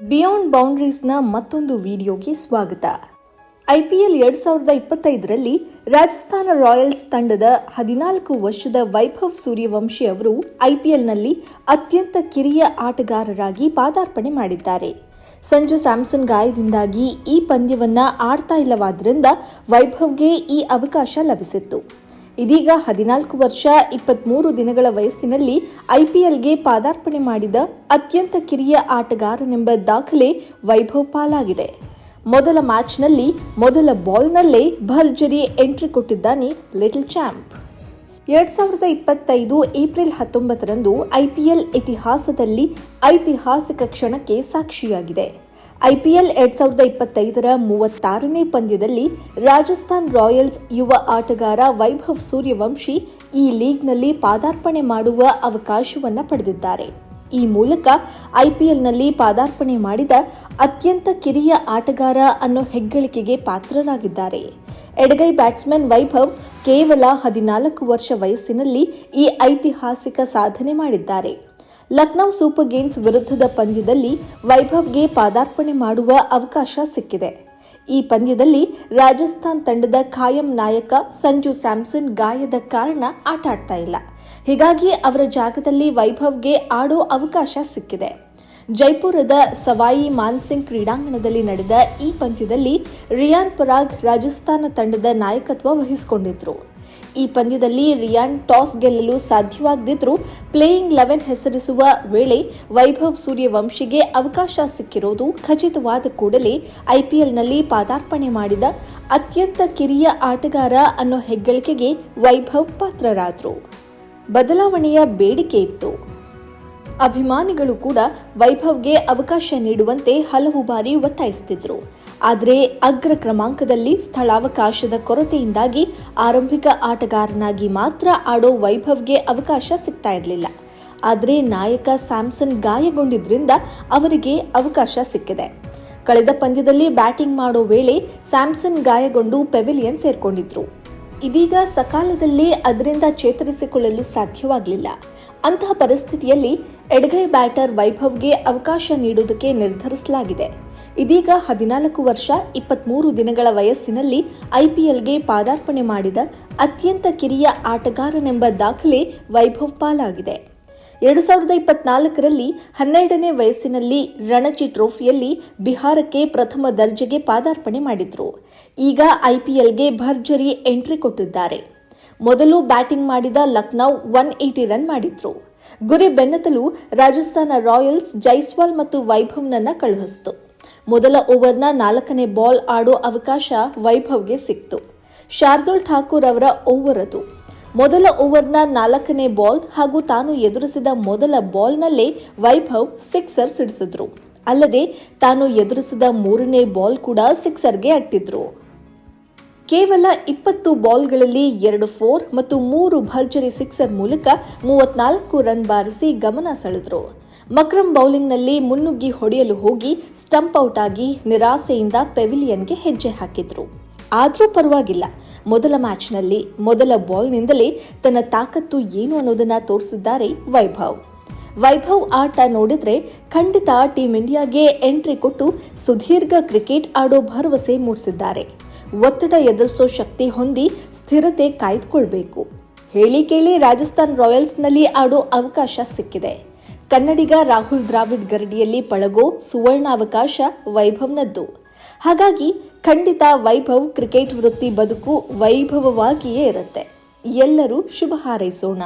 Beyond ಬೌಂಡ್ರೀಸ್ನ ಮತ್ತೊಂದು ವಿಡಿಯೋಗೆ ಸ್ವಾಗತ. ಐಪಿಎಲ್ 2025ರಲ್ಲಿ ರಾಜಸ್ಥಾನ ರಾಯಲ್ಸ್ ತಂಡದ 14 ವರ್ಷದ ವೈಭವ್ ಸೂರ್ಯವಂಶಿ ಅವರು ಐಪಿಎಲ್ನಲ್ಲಿ ಅತ್ಯಂತ ಕಿರಿಯ ಆಟಗಾರರಾಗಿ ಪಾದಾರ್ಪಣೆ ಮಾಡಿದ್ದಾರೆ. ಸಂಜು ಸ್ಯಾಮ್ಸನ್ ಗಾಯದಿಂದಾಗಿ ಈ ಪಂದ್ಯವನ್ನ ಆಡ್ತಾ ಇಲ್ಲವಾದ್ದರಿಂದ ವೈಭವ್ಗೆ ಈ ಅವಕಾಶ ಲಭಿಸಿತ್ತು. ಇದೀಗ 14 ವರ್ಷ 23 ದಿನಗಳ ವಯಸ್ಸಿನಲ್ಲಿ ಐಪಿಎಲ್ಗೆ ಪಾದಾರ್ಪಣೆ ಮಾಡಿದ ಅತ್ಯಂತ ಕಿರಿಯ ಆಟಗಾರನೆಂಬ ದಾಖಲೆ ವೈಭವ್ ಪಾಲಾಗಿದೆ. ಮೊದಲ ಮ್ಯಾಚ್ನಲ್ಲಿ ಮೊದಲ ಬಾಲ್ನಲ್ಲೇ ಭರ್ಜರಿ ಎಂಟ್ರಿ ಕೊಟ್ಟಿದ್ದಾನೆ ಲಿಟಲ್ ಚಾಂಪ್. 2025 ಏಪ್ರಿಲ್ 19ರಂದು ಐಪಿಎಲ್ ಇತಿಹಾಸದಲ್ಲಿ ಐತಿಹಾಸಿಕ ಕ್ಷಣಕ್ಕೆ ಸಾಕ್ಷಿಯಾಗಿದೆ. ಐಪಿಎಲ್ 2025ರ 36ನೇ ಪಂದ್ಯದಲ್ಲಿ ರಾಜಸ್ಥಾನ್ ರಾಯಲ್ಸ್ ಯುವ ಆಟಗಾರ ವೈಭವ್ ಸೂರ್ಯವಂಶಿ ಈ ಲೀಗ್ನಲ್ಲಿ ಪಾದಾರ್ಪಣೆ ಮಾಡುವ ಅವಕಾಶವನ್ನು ಪಡೆದಿದ್ದಾರೆ. ಈ ಮೂಲಕ ಐಪಿಎಲ್ನಲ್ಲಿ ಪಾದಾರ್ಪಣೆ ಮಾಡಿದ ಅತ್ಯಂತ ಕಿರಿಯ ಆಟಗಾರ ಅನ್ನೋ ಹೆಗ್ಗಳಿಕೆಗೆ ಪಾತ್ರರಾಗಿದ್ದಾರೆ. ಎಡಗೈ ಬ್ಯಾಟ್ಸ್ಮನ್ ವೈಭವ್ ಕೇವಲ 14 ವರ್ಷ ವಯಸ್ಸಿನಲ್ಲಿ ಈ ಐತಿಹಾಸಿಕ ಸಾಧನೆ ಮಾಡಿದ್ದಾರೆ. ಲಕ್ನೋ ಸೂಪರ್ ಕಿಂಗ್ಸ್ ವಿರುದ್ಧದ ಪಂದ್ಯದಲ್ಲಿ ವೈಭವ್ಗೆ ಪಾದಾರ್ಪಣೆ ಮಾಡುವ ಅವಕಾಶ ಸಿಕ್ಕಿದೆ. ಈ ಪಂದ್ಯದಲ್ಲಿ ರಾಜಸ್ಥಾನ್ ತಂಡದ ಖಾಯಂ ನಾಯಕ ಸಂಜು ಸ್ಯಾಮ್ಸನ್ ಗಾಯದ ಕಾರಣ ಆಟಾಡ್ತಾ ಇಲ್ಲ. ಹೀಗಾಗಿ ಅವರ ಜಾಗದಲ್ಲಿ ವೈಭವ್ಗೆ ಆಡೋ ಅವಕಾಶ ಸಿಕ್ಕಿದೆ. ಜೈಪುರದ ಸವಾಯಿ ಮಾನ್ಸಿಂಗ್ ಕ್ರೀಡಾಂಗಣದಲ್ಲಿ ನಡೆದ ಈ ಪಂದ್ಯದಲ್ಲಿ ರಿಯಾನ್ ಪರಾಗ್ ರಾಜಸ್ಥಾನ ತಂಡದ ನಾಯಕತ್ವ ವಹಿಸಿಕೊಂಡಿದ್ರು. ಈ ಪಂದ್ಯದಲ್ಲಿ ರಿಯಾನ್ ಟಾಸ್ ಗೆಲ್ಲಲು ಸಾಧ್ಯವಾಗದಿದ್ರೂ ಪ್ಲೇಯಿಂಗ್ 11 ಹೆಸರಿಸುವ ವೇಳೆ ವೈಭವ್ ಸೂರ್ಯವಂಶಿಗೆ ಅವಕಾಶ ಸಿಕ್ಕಿರೋದು ಖಚಿತವಾದ ಕೂಡಲೇ ಐಪಿಎಲ್ನಲ್ಲಿ ಪಾದಾರ್ಪಣೆ ಮಾಡಿದ ಅತ್ಯಂತ ಕಿರಿಯ ಆಟಗಾರ ಅನ್ನೋ ಹೆಗ್ಗಳಿಕೆಗೆ ವೈಭವ್ ಪಾತ್ರರಾದರು. ಬದಲಾವಣೆಯ ಬೇಡಿಕೆ ಇತ್ತು. ಅಭಿಮಾನಿಗಳು ಕೂಡ ವೈಭವ್ಗೆ ಅವಕಾಶ ನೀಡುವಂತೆ ಹಲವು ಬಾರಿ ಒತ್ತಾಯಿಸುತ್ತಿದ್ರು. ಆದರೆ ಅಗ್ರ ಕ್ರಮಾಂಕದಲ್ಲಿ ಸ್ಥಳಾವಕಾಶದ ಕೊರತೆಯಿಂದಾಗಿ ಆರಂಭಿಕ ಆಟಗಾರನಾಗಿ ಮಾತ್ರ ಆಡೋ ವೈಭವ್ಗೆ ಅವಕಾಶ ಸಿಗ್ತಾ ಇರಲಿಲ್ಲ. ಆದರೆ ನಾಯಕ ಸ್ಯಾಮ್ಸನ್ ಗಾಯಗೊಂಡಿದ್ರಿಂದ ಅವರಿಗೆ ಅವಕಾಶ ಸಿಕ್ಕಿದೆ. ಕಳೆದ ಪಂದ್ಯದಲ್ಲಿ ಬ್ಯಾಟಿಂಗ್ ಮಾಡೋ ವೇಳೆ ಸ್ಯಾಮ್ಸನ್ ಗಾಯಗೊಂಡು ಪೆವಿಲಿಯನ್ ಸೇರ್ಕೊಂಡಿದ್ರು. ಇದೀಗ ಸಕಾಲದಲ್ಲಿ ಅದರಿಂದ ಚೇತರಿಸಿಕೊಳ್ಳಲು ಸಾಧ್ಯವಾಗಲಿಲ್ಲ. ಅಂತಹ ಪರಿಸ್ಥಿತಿಯಲ್ಲಿ ಎಡಗೈ ಬ್ಯಾಟರ್ ವೈಭವ್ಗೆ ಅವಕಾಶ ನೀಡುವುದಕ್ಕೆ ನಿರ್ಧರಿಸಲಾಗಿದೆ. ಇದೀಗ 14 ವರ್ಷ 23 ದಿನಗಳ ವಯಸ್ಸಿನಲ್ಲಿ ಐಪಿಎಲ್ಗೆ ಪಾದಾರ್ಪಣೆ ಮಾಡಿದ ಅತ್ಯಂತ ಕಿರಿಯ ಆಟಗಾರನೆಂಬ ದಾಖಲೆ ವೈಭವ್ ಪಾಲಾಗಿದೆ. 2024ರಲ್ಲಿ 12ನೇ ವಯಸ್ಸಿನಲ್ಲಿ ರಣಜಿ ಟ್ರೋಫಿಯಲ್ಲಿ ಬಿಹಾರಕ್ಕೆ ಪ್ರಥಮ ದರ್ಜೆಗೆ ಪಾದಾರ್ಪಣೆ ಮಾಡಿದ್ರು. ಈಗ ಐಪಿಎಲ್ಗೆ ಭರ್ಜರಿ ಎಂಟ್ರಿ ಕೊಟ್ಟಿದ್ದಾರೆ. ಮೊದಲು ಬ್ಯಾಟಿಂಗ್ ಮಾಡಿದ ಲಕ್ನೋ 180 ರನ್ ಮಾಡಿದ್ರು. ಗುರಿ ಬೆನ್ನತ್ತಲು ರಾಜಸ್ಥಾನ ರಾಯಲ್ಸ್ ಜೈಸ್ವಾಲ್ ಮತ್ತು ವೈಭವ್ನನ್ನ ಕಳುಹಿಸಿತು. ಮೊದಲ ಓವರ್ನ 4ನೇ ಬಾಲ್ ಆಡೋ ಅವಕಾಶ ವೈಭವ್ಗೆ ಸಿಕ್ತು. ಶಾರ್ದೂಲ್ ಠಾಕೂರ್ ಅವರ ಓವರ್ ಅದು. ಮೊದಲ ಓವರ್ನ 4ನೇ ಬಾಲ್ ಹಾಗೂ ತಾನು ಎದುರಿಸಿದ ಮೊದಲ ಬಾಲ್ನಲ್ಲೇ ವೈಭವ್ ಸಿಕ್ಸರ್ ಸಿಡಿಸಿದ್ರು. ಅಲ್ಲದೆ ತಾನು ಎದುರಿಸಿದ 3ನೇ ಬಾಲ್ ಕೂಡ ಸಿಕ್ಸರ್ಗೆ ಅಟ್ಟಿದ್ರು. ಕೇವಲ 20 ಬಾಲ್ಗಳಲ್ಲಿ 2 4 ಮತ್ತು 3 ಭರ್ಜರಿ ಸಿಕ್ಸರ್ ಮೂಲಕ 34 ರನ್ ಬಾರಿಸಿ ಗಮನ ಸೆಳೆದ್ರು. ಮಕ್ರಮ್ ಬೌಲಿಂಗ್ನಲ್ಲಿ ಮುನ್ನುಗ್ಗಿ ಹೊಡೆಯಲು ಹೋಗಿ ಸ್ಟಂಪ್ ಔಟ್ ಆಗಿ ನಿರಾಸೆಯಿಂದ ಪೆವಿಲಿಯನ್ಗೆ ಹೆಜ್ಜೆ ಹಾಕಿದ್ರು. ಆದರೂ ಪರವಾಗಿಲ್ಲ, ಮೊದಲ ಮ್ಯಾಚ್ನಲ್ಲಿ ಮೊದಲ ಬಾಲ್ನಿಂದಲೇ ತನ್ನ ತಾಕತ್ತು ಏನು ಅನ್ನೋದನ್ನ ತೋರಿಸಿದ್ದಾರೆ ವೈಭವ್ ಆಟ ನೋಡಿದ್ರೆ ಖಂಡಿತ ಟೀಂ ಇಂಡಿಯಾಗೆ ಎಂಟ್ರಿ ಕೊಟ್ಟು ಸುದೀರ್ಘ ಕ್ರಿಕೆಟ್ ಆಡೋ ಭರವಸೆ ಮೂಡಿಸಿದ್ದಾರೆ. ಒತ್ತಡ ಎದುರಿಸೋ ಶಕ್ತಿ ಹೊಂದಿ ಸ್ಥಿರತೆ ಕಾಯ್ದುಕೊಳ್ಬೇಕು. ಹೇಳಿ ಕೇಳಿ ರಾಜಸ್ಥಾನ್ ರಾಯಲ್ಸ್ನಲ್ಲಿ ಆಡೋ ಅವಕಾಶ ಸಿಕ್ಕಿದೆ. ಕನ್ನಡಿಗ ರಾಹುಲ್ ದ್ರಾವಿಡ್ ಗರಡಿಯಲ್ಲಿ ಪಳಗೋ ಸುವರ್ಣಾವಕಾಶ ವೈಭವ್ನದ್ದು. ಹಾಗಾಗಿ ಖಂಡಿತ ವೈಭವ್ ಕ್ರಿಕೆಟ್ ವೃತ್ತಿ ಬದುಕು ವೈಭವವಾಗಿಯೇ ಇರುತ್ತೆ. ಎಲ್ಲರೂ ಶುಭ ಹಾರೈಸೋಣ.